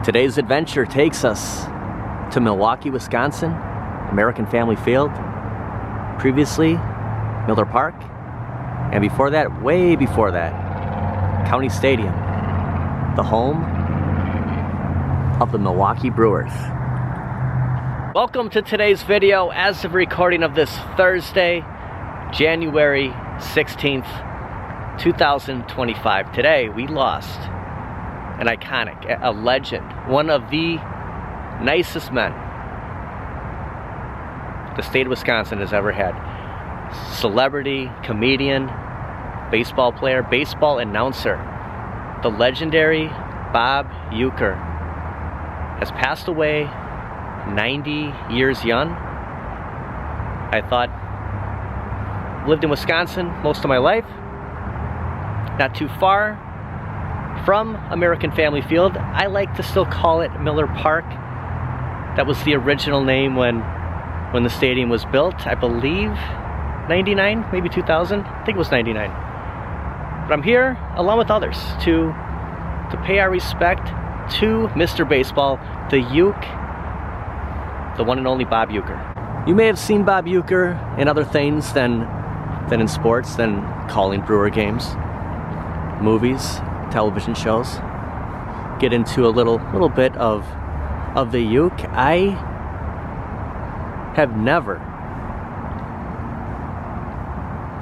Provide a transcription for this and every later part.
Today's adventure takes us to Milwaukee, Wisconsin, American Family Field, previously Miller Park, and before that, way before that, County Stadium, the home of the Milwaukee Brewers. Welcome to today's video as of recording of this Thursday, January 16th, 2025. Today we lost an iconic, a legend, one of the nicest men the state of Wisconsin has ever had. Celebrity, comedian, baseball player, baseball announcer. The legendary Bob Uecker has passed away 90 years young. I thought, lived in Wisconsin most of my life, not too far from American Family Field. I like to still call it Miller Park. That was the original name when the stadium was built, I believe 99, maybe 2000, I think it was 99. But I'm here along with others to pay our respect to Mr. Baseball, the Uke, the one and only Bob Uecker. You may have seen Bob Uecker in other things than in sports, than calling Brewer games, movies, television shows. Get into a little bit of the Uke. I have never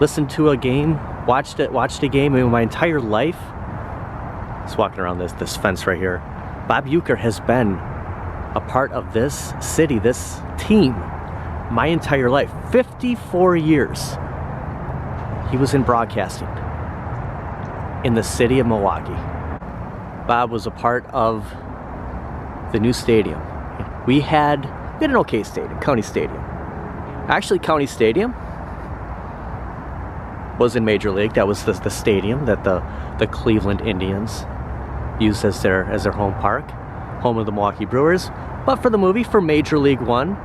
listened to a game, watched a game in my entire life. Just walking around this fence right here. Bob Uecker has been a part of this city, this team, my entire life. 54 years he was in broadcasting in the city of Milwaukee. Bob was a part of the new stadium. We had an okay stadium, County Stadium. Actually, County Stadium was in Major League. That was the stadium that the Cleveland Indians used as their home park, home of the Milwaukee Brewers. But for the movie, for Major League One,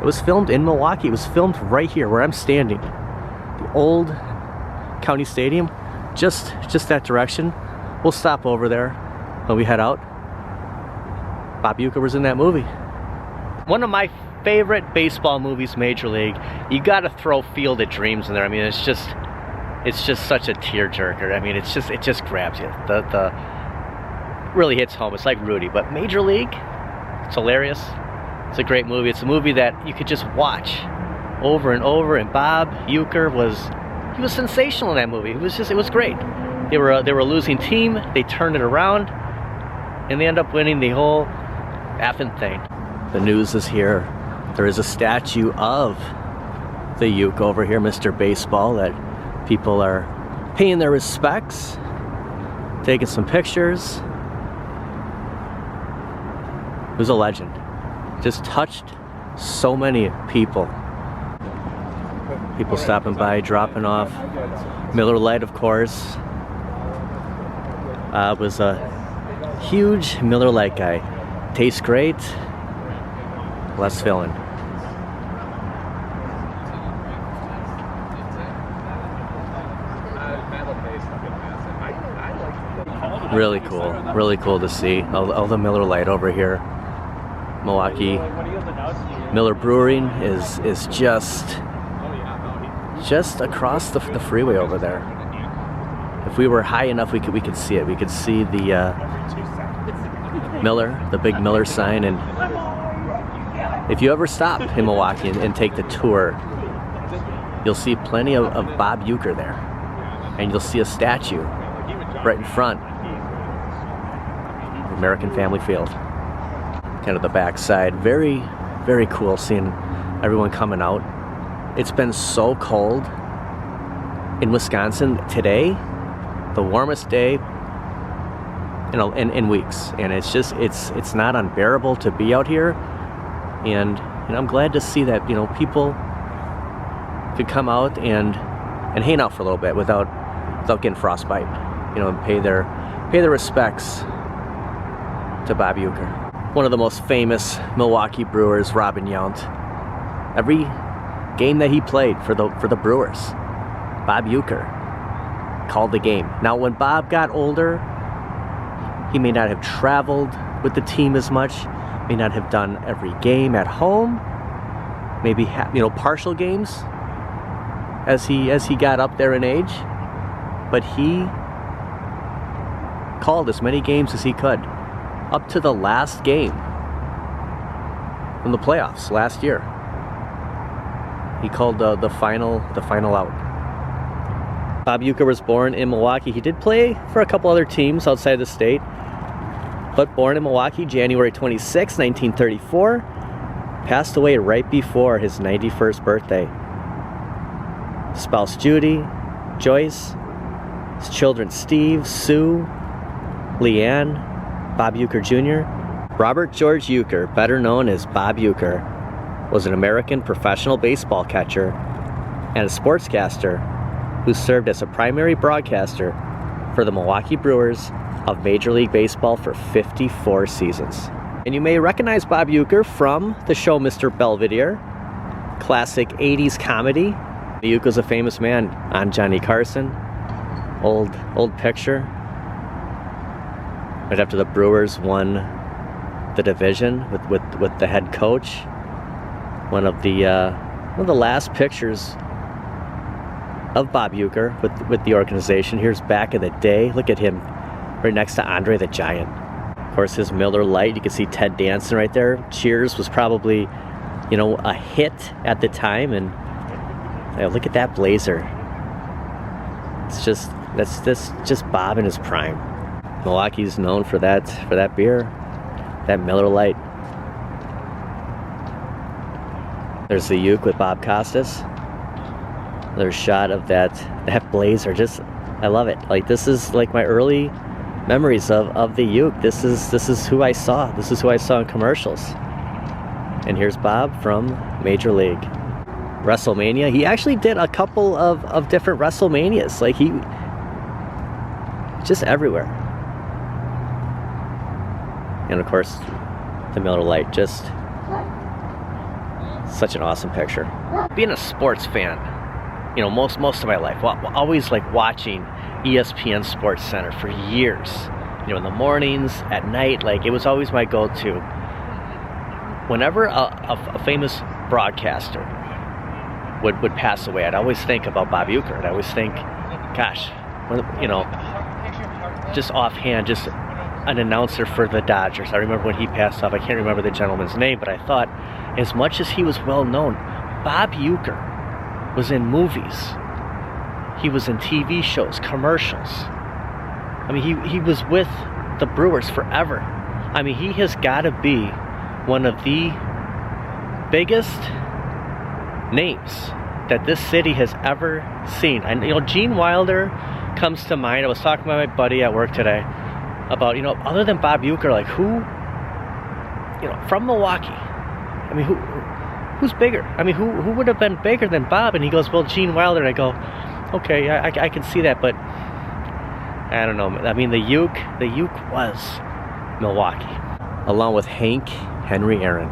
it was filmed in Milwaukee. It was filmed right here where I'm standing. The old County Stadium, just that direction. We'll stop over there when we head out. Bob Uecker was in that movie. One of my favorite baseball movies, Major League. You got to throw Field of Dreams in there. I mean, it's just such a tearjerker. I mean, it just grabs you. The really hits home. It's like Rudy, but Major League, it's hilarious. It's a great movie. It's a movie that you could just watch over and over. And Bob Uecker was sensational in that movie. It was great. They were a losing team. They turned it around, and they end up winning the whole effing thing. The news is here. There is a statue of the Uke over here, Mr. Baseball, that people are paying their respects, taking some pictures. He was a legend. Just touched so many people. People stopping by, dropping off. Miller Lite, of course. Was a huge Miller Lite guy. Tastes great, less filling. Really cool to see all the Miller Lite over here. Milwaukee Miller Brewing is just across the freeway over there. If we were high enough, we could see it. We could see the Miller, the big Miller sign. And if you ever stop in Milwaukee and take the tour, you'll see plenty of Bob Uecker there, and you'll see a statue right in front of American Family Field. Kind of the backside. Very, very cool seeing everyone coming out. It's been so cold in Wisconsin today, the warmest day in weeks, and it's not unbearable to be out here. And I'm glad to see that people could come out and hang out for a little bit without getting frostbite. And pay their respects to Bob Uecker. One of the most famous Milwaukee Brewers, Robin Yount. Every game that he played for the Brewers, Bob Uecker called the game. Now, when Bob got older, he may not have traveled with the team as much, may not have done every game at home, maybe partial games as he got up there in age, but he called as many games as he could up to the last game in the playoffs last year. He called the final out. Bob Uecker was born in Milwaukee. He did play for a couple other teams outside the state, but born in Milwaukee, January 26, 1934. Passed away right before his 91st birthday. Spouse Judy, Joyce, his children Steve, Sue, Leanne, Bob Uecker Jr. Robert George Uecker, better known as Bob Uecker, was an American professional baseball catcher and a sportscaster who served as a primary broadcaster for the Milwaukee Brewers of Major League Baseball for 54 seasons. And you may recognize Bob Uecker from the show Mr. Belvedere, classic 80s comedy. Uecker was a famous man on Johnny Carson, old picture. Right after the Brewers won the division with the head coach. One of the last pictures of Bob Uecker with the organization. Here's back in the day. Look at him right next to Andre the Giant. Of course, his Miller Lite. You can see Ted Danson right there. Cheers was probably, a hit at the time. And look at that blazer. That's just Bob in his prime. Milwaukee's known for that beer, that Miller Lite. There's the Uecker with Bob Costas. Another shot of that blazer. I love it. Like, this is like my early memories of the Uecker. This is who I saw. This is who I saw in commercials. And here's Bob from Major League. WrestleMania. He actually did a couple of different WrestleManias. Like, he just everywhere. And of course, the Miller Lite. Just such an awesome picture. Being a sports fan, most of my life, always like watching ESPN Sports Center for years. In the mornings, at night, like, it was always my go-to. Whenever a famous broadcaster would pass away, I'd always think about Bob Uecker. I'd always think, gosh, just offhand, just an announcer for the Dodgers. I remember when he passed off. I can't remember the gentleman's name, but I thought, as much as he was well known, Bob Uecker was in movies. He was in TV shows, commercials. I mean, he was with the Brewers forever. I mean, he has got to be one of the biggest names that this city has ever seen. And Gene Wilder comes to mind. I was talking to my buddy at work today about, other than Bob Uecker, like, who, from Milwaukee, I mean, who's bigger? I mean, who would have been bigger than Bob? And he goes, well, Gene Wilder. And I go, okay, I can see that, but I don't know. I mean, the Uecker was Milwaukee. Along with Hank Henry Aaron.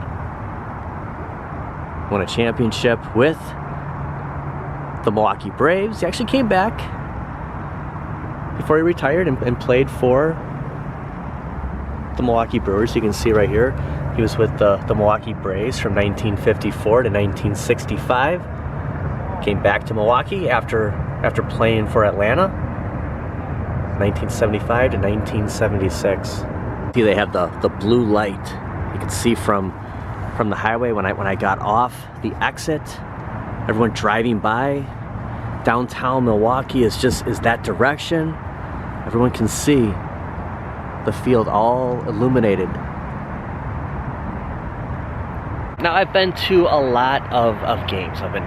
Won a championship with the Milwaukee Braves. He actually came back before he retired and played for the Milwaukee Brewers. You can see right here, he was with the Milwaukee Braves from 1954 to 1965. Came back to Milwaukee after playing for Atlanta, 1975 to 1976. See, they have the blue light. You can see from the highway when I got off the exit. Everyone driving by. Downtown Milwaukee is that direction. Everyone can see the field all illuminated. Now, I've been to a lot of games. I've been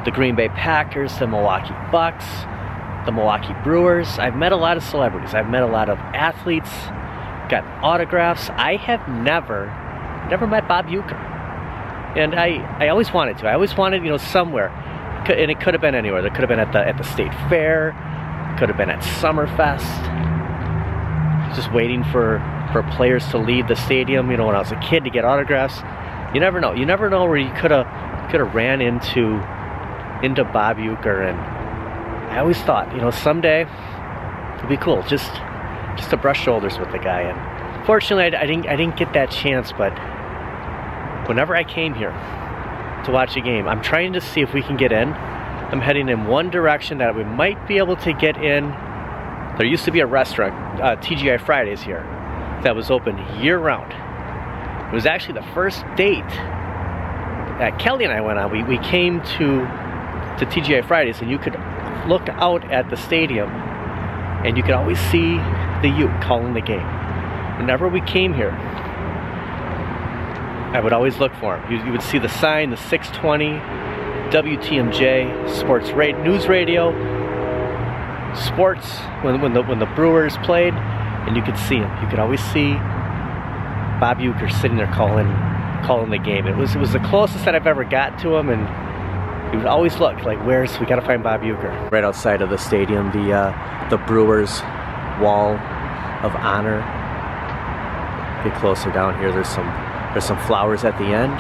the Green Bay Packers, the Milwaukee Bucks, the Milwaukee Brewers. I've met a lot of celebrities. I've met a lot of athletes, got autographs. I have never met Bob Uecker. And I always wanted to. I always wanted, somewhere. And it could have been anywhere. It could have been at the State Fair. It could have been at Summerfest. Just waiting for players to leave the stadium, when I was a kid, to get autographs. You never know. You never know where you could have ran into Bob Uecker. And I always thought, someday it'd be cool just to brush shoulders with the guy. And Fortunately, I didn't get that chance, but whenever I came here to watch a game, I'm trying to see if we can get in. I'm heading in one direction that we might be able to get in. There used to be a restaurant, TGI Fridays here, that was open year-round. It was actually the first date that Kelly and I went on. We came to TGI Fridays, and you could look out at the stadium, and you could always see the Ute calling the game. Whenever we came here, I would always look for him. You would see the sign, the 620, WTMJ, news radio, sports, when the Brewers played, and you could see him. You could always see Bob Uecker sitting there calling the game. It was the closest that I've ever got to him, and he would always look like, we gotta find Bob Uecker. Right outside of the stadium, the Brewers Wall of Honor. Get closer down here. There's some flowers at the end,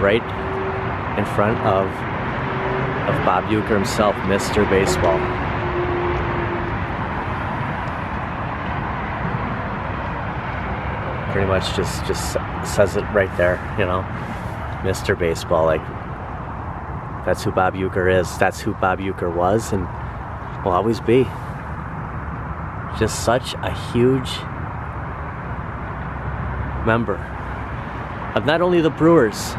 right in front of Bob Uecker himself, Mr. Baseball. Pretty much just says it right there, you know, Mr. Baseball. Like, that's who Bob Uecker is. That's who Bob Uecker was, and will always be. Just such a huge member of not only the Brewers,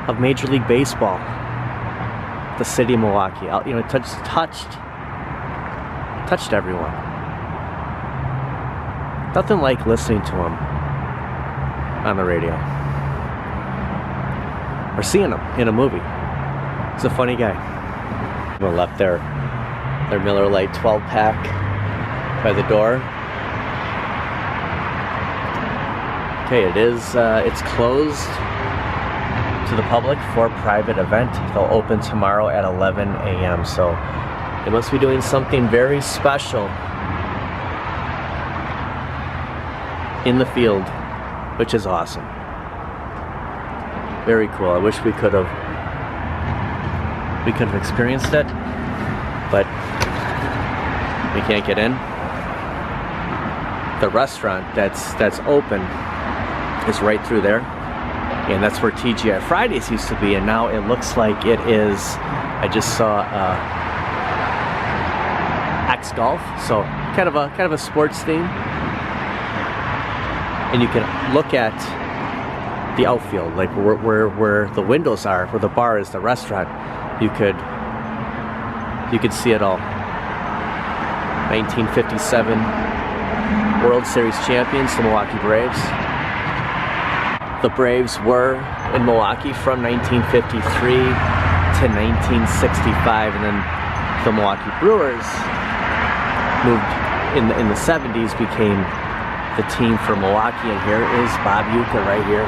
of Major League Baseball, the city of Milwaukee. You know, touched everyone. Nothing like listening to him on the radio or seeing him in a movie. He's a funny guy. We left their Miller Lite 12-pack by the door. Okay, it's closed to the public for a private event. They'll open tomorrow at 11 a.m. So they must be doing something very special in the field, which is awesome. Very cool. I wish we could have experienced it, but we can't get in. The restaurant that's open is right through there, and that's where TGI Fridays used to be, and now it looks like it is. I just saw X Golf, so kind of a sports theme. And you can look at the outfield, like where the windows are, where the bar is, the restaurant. You could see it all. 1957 World Series champions, the Milwaukee Braves. The Braves were in Milwaukee from 1953 to 1965, and then the Milwaukee Brewers moved in the 70s, became the team for Milwaukee, and here is Bob Uecker right here.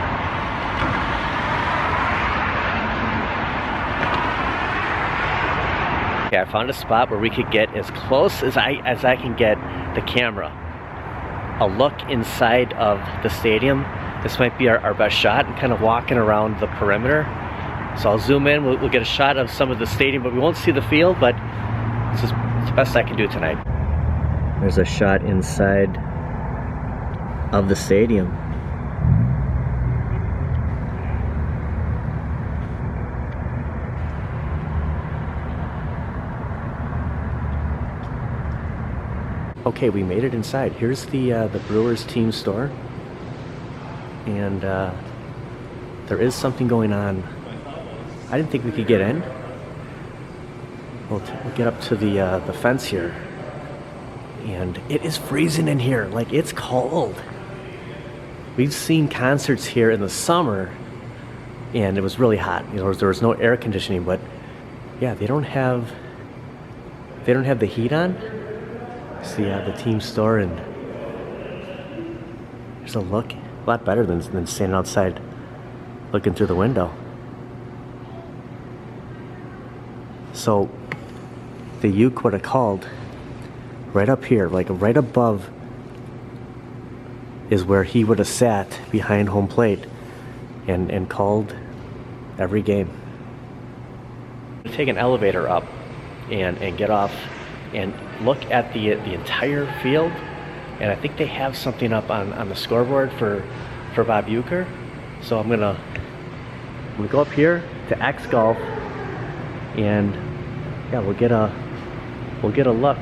Okay, I found a spot where we could get as close as I can get the camera. A look inside of the stadium. This might be our best shot, and kind of walking around the perimeter. So I'll zoom in, we'll get a shot of some of the stadium, but we won't see the field, but it's the best I can do tonight. There's a shot inside of the stadium. Okay, we made it inside. Here's the Brewers team store, and there is something going on. I didn't think we could get in. We'll get up to the fence here, and it is freezing in here. Like, it's cold. We've seen concerts here in the summer, and it was really hot. You know, there was no air conditioning, but yeah, they don't have the heat on. It's the team store, and there's a look, a lot better than standing outside looking through the window. So the Uke would have called right up here, like right above is where he would have sat behind home plate and called every game. Take an elevator up and get off and look at the entire field. And I think they have something up on the scoreboard for Bob Uecker. So I'm gonna go up here to X Golf, and yeah, we'll get a look.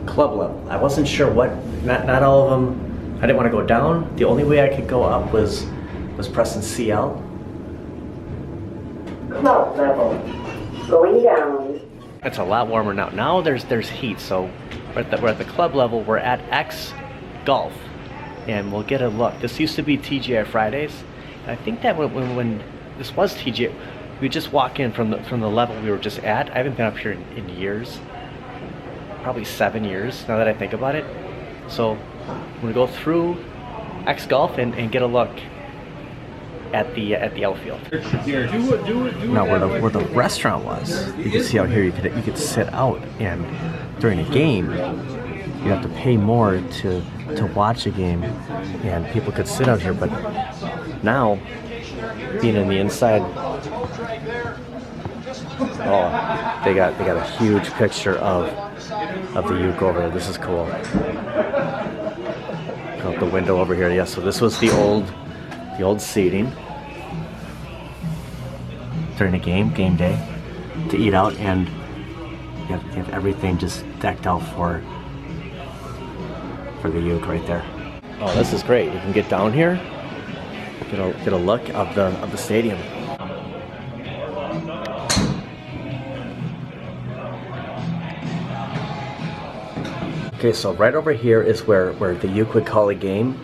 Club level. I wasn't sure what, not all of them, I didn't want to go down. The only way I could go up was pressing CL. Club level. Going down. It's a lot warmer now. Now there's heat, so we're at the club level. We're at X Golf, and we'll get a look. This used to be TGI Fridays, and I think that when this was TGI, we just walk in from the level we were just at. I haven't been up here in years. Probably 7 years now that I think about it. So I'm gonna go through X Golf and get a look at the outfield. Now where the restaurant was, you can see out here you could sit out, and during a game you have to pay more to watch a game, and people could sit out here. But now, being in the inside, oh, they got a huge picture of the Uecker over there. This is cool. Out the window over here. Yeah, so this was the old seating during a game day, to eat out, and you have everything just decked out for the Uecker right there. Oh, this is great. You can get down here, get a look of the stadium. Okay, so right over here is where the Uecker would call a game,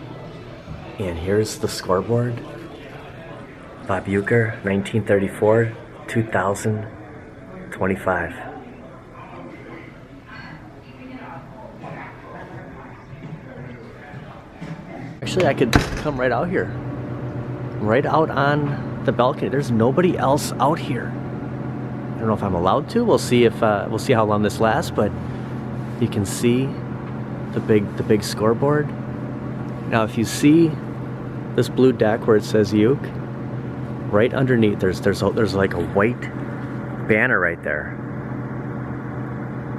and here's the scoreboard. Bob Uecker, 1934, 2025. Actually, I could come right out here, right out on the balcony. There's nobody else out here. I don't know if I'm allowed to. We'll see how long this lasts, but you can see the big scoreboard. Now, if you see this blue deck where it says Uecker, right underneath there's like a white banner right there.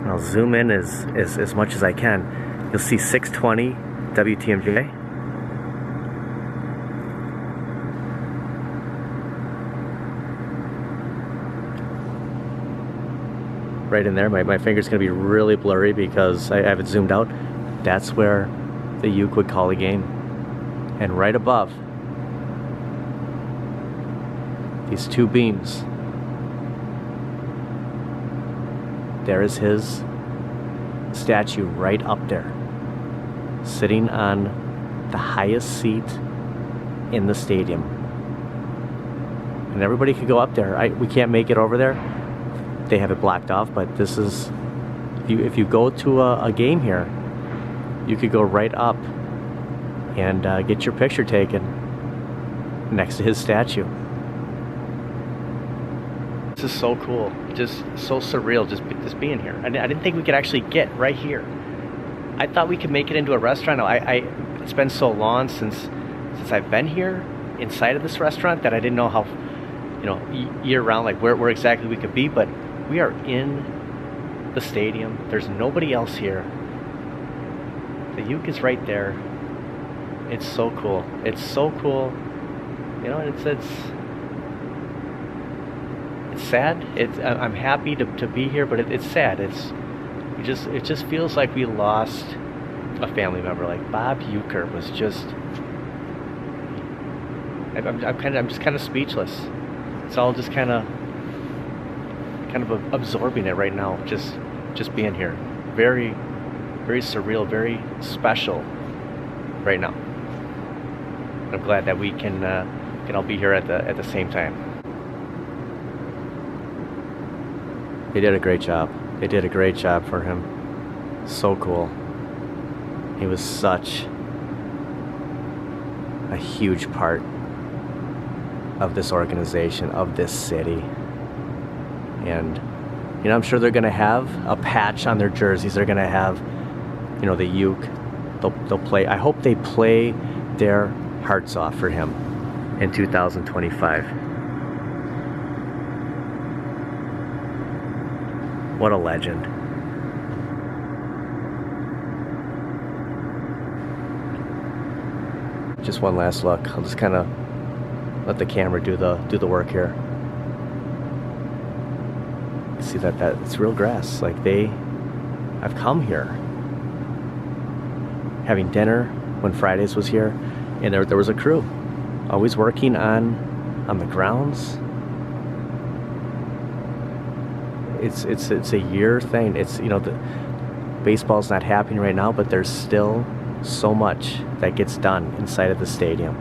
And I'll zoom in as much as I can. You'll see 620 WTMJ. Right in there. My finger's gonna be really blurry because I have it zoomed out. That's where the Uecker would call a game. And right above, these two beams, there is his statue right up there, sitting on the highest seat in the stadium. And everybody could go up there. We can't make it over there. They have it blocked off, but this is, if you go to a game here, you could go right up and get your picture taken next to his statue. This is so cool, just so surreal, just being here. I didn't think we could actually get right here. I thought we could make it into a restaurant. It's been so long since I've been here inside of this restaurant that I didn't know how, year round, like where exactly we could be, but we are in the stadium. There's nobody else here. The Uecker is right there. It's so cool. It's so cool. It's sad. I'm happy to be here, but it's sad. It just feels like we lost a family member. Like Bob Uecker was just. I'm just kind of speechless. It's all just kind of absorbing it right now. Just being here. Very, very surreal. Very special right now. I'm glad that we can all be here at the same time. They did a great job. They did a great job for him. So cool. He was such a huge part of this organization, of this city. And, you know, I'm sure they're going to have a patch on their jerseys. They're going to have, you know, the uke. They'll play. I hope they play their hearts off for him in 2025. What a legend. Just one last look. I'll just kind of let the camera do the work here. See that it's real grass. Like I've come here having dinner when Fridays was here, and there was a crew always working on the grounds. It's a year thing. It's, you know, the baseball's not happening right now, but there's still so much that gets done inside of the stadium.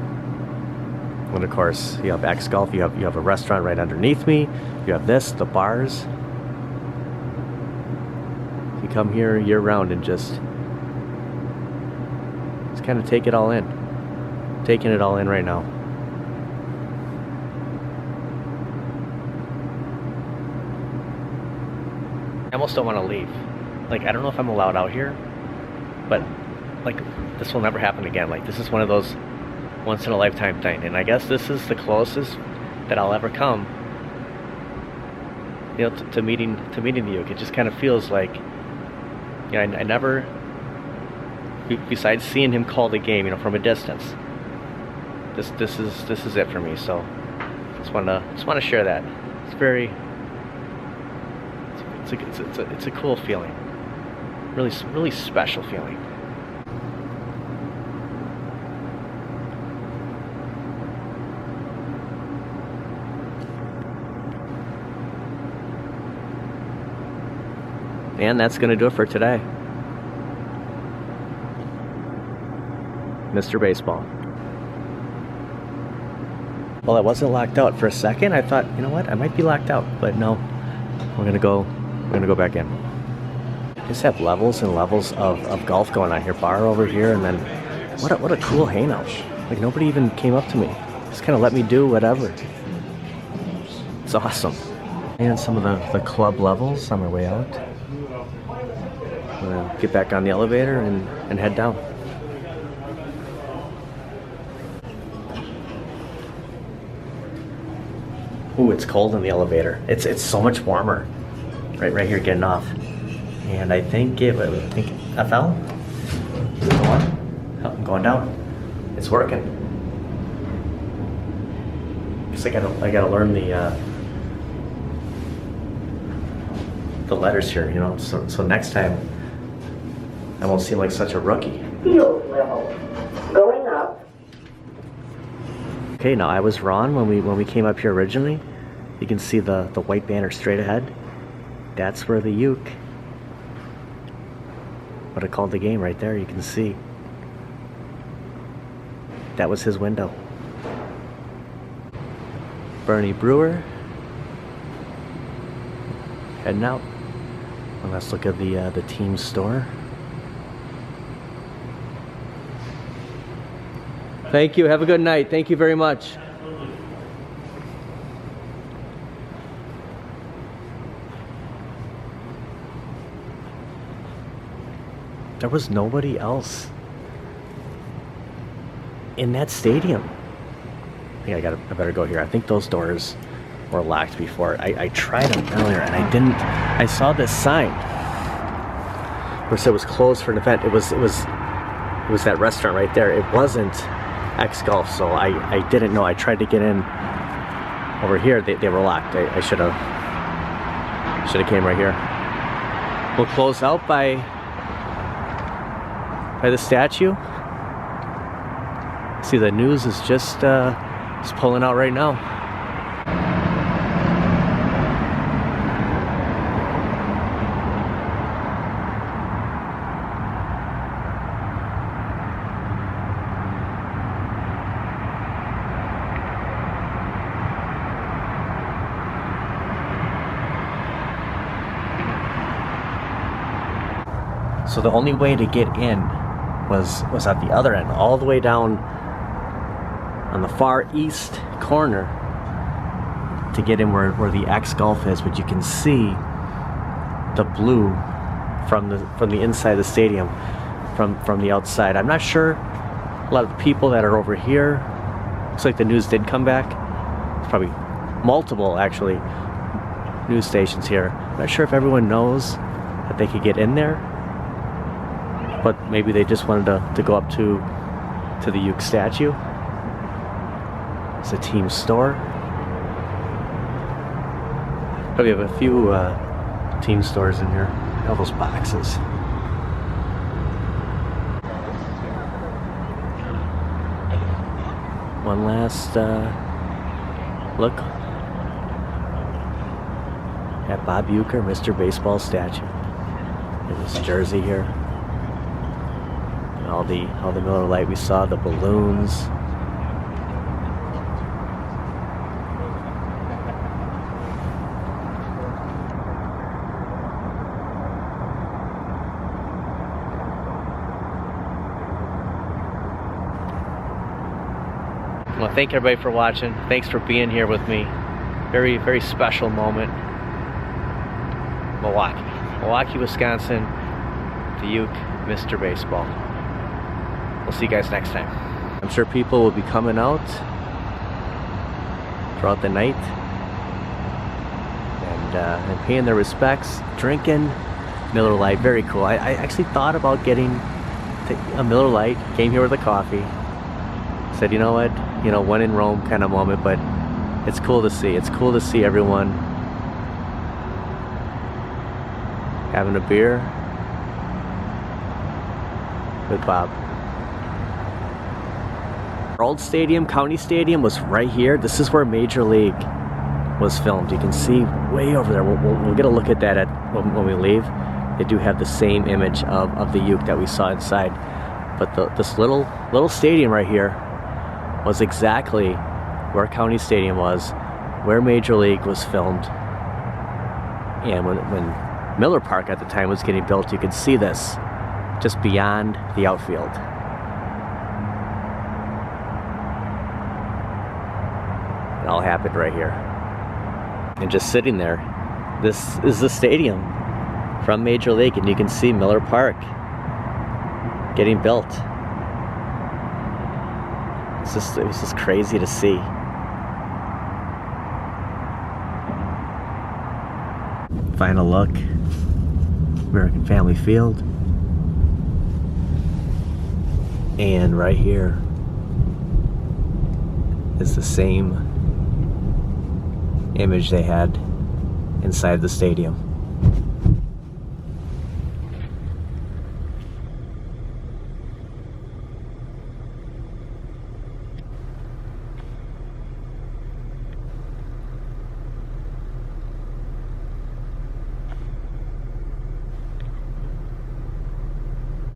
And of course, you have X Golf, you have a restaurant right underneath me, you have this, the bars. You come here year round and just kind of take it all in. Taking it all in right now. I almost don't want to leave. Like, I don't know if I'm allowed out here, but like, this will never happen again. Like, this is one of those once in a lifetime thing, and I guess this is the closest that I'll ever come, you know, to meeting the Uke. It just kind of feels like, you know, I never, besides seeing him call the game, you know, from a distance, this is it for me. So just want to share that. It's very, it's a cool feeling, really special feeling. And that's going to do it for today. Mr. Baseball. Well, I wasn't locked out. For a second, I thought, you know what, I might be locked out. But no, we're going to go back in. Just have levels and levels of golf going on here. Bar over here, and then what a cool hangout. Like, nobody even came up to me. Just kind of let me do whatever. It's awesome. And some of the club levels on my way out. I'm gonna get back on the elevator and head down. Ooh, it's cold in the elevator. It's so much warmer. Right here getting off. And I think FL? Go on. Oh, I'm going down. It's working. Guess I gotta learn the letters here, you know, so next time I won't seem like such a rookie. Field level. Going up. Okay, now I was wrong when we came up here originally. You can see the white banner straight ahead. That's where the Uke would have called the game right there. You can see. That was his window. Bernie Brewer heading out. Well, let's look at the team store. Thank you. Have a good night. Thank you very much. There was nobody else in that stadium. I think I better go here. I think those doors were locked before. I tried them earlier and I didn't. I saw this sign where it said it was closed for an event. It was that restaurant right there. It wasn't X Golf, so I didn't know. I tried to get in over here. They were locked. I should have came right here. We'll close out by the statue. See, the news is just pulling out right now. So the only way to get in was at the other end, all the way down on the far east corner to get in where the X Gulf is, but you can see the blue from the inside of the stadium from the outside. I'm not sure, a lot of the people that are over here, looks like the news did come back. It's probably multiple actually news stations here. I'm not sure if everyone knows that they could get in there, but maybe they just wanted to go up to the Uecker statue. It's a team store. Probably have a few team stores in here. All those boxes. One last look at Bob Uecker, Mr. Baseball statue. In his jersey here. And all the Miller Lite we saw, the balloons. Well, thank everybody for watching. Thanks for being here with me. Very, very special moment. Milwaukee, Wisconsin, the Uecker, Mr. Baseball. We'll see you guys next time. I'm sure people will be coming out throughout the night and paying their respects, drinking Miller Lite. Very cool. I actually thought about getting a Miller Lite, came here with a coffee, said, you know what, when in Rome kind of moment, but it's cool to see. It's cool to see everyone having a beer with Bob. Our old stadium, County Stadium, was right here. This is where Major League was filmed. You can see way over there. We'll get a look at that when we leave. They do have the same image of the Uecker that we saw inside. But this little stadium right here was exactly where County Stadium was, where Major League was filmed. And when Miller Park at the time was getting built, you could see this just beyond the outfield. It all happened right here. And just sitting there, this is the stadium from Major League, and you can see Miller Park getting built. It was just crazy to see. Final look, American Family Field. And right here is the same image they had inside the stadium.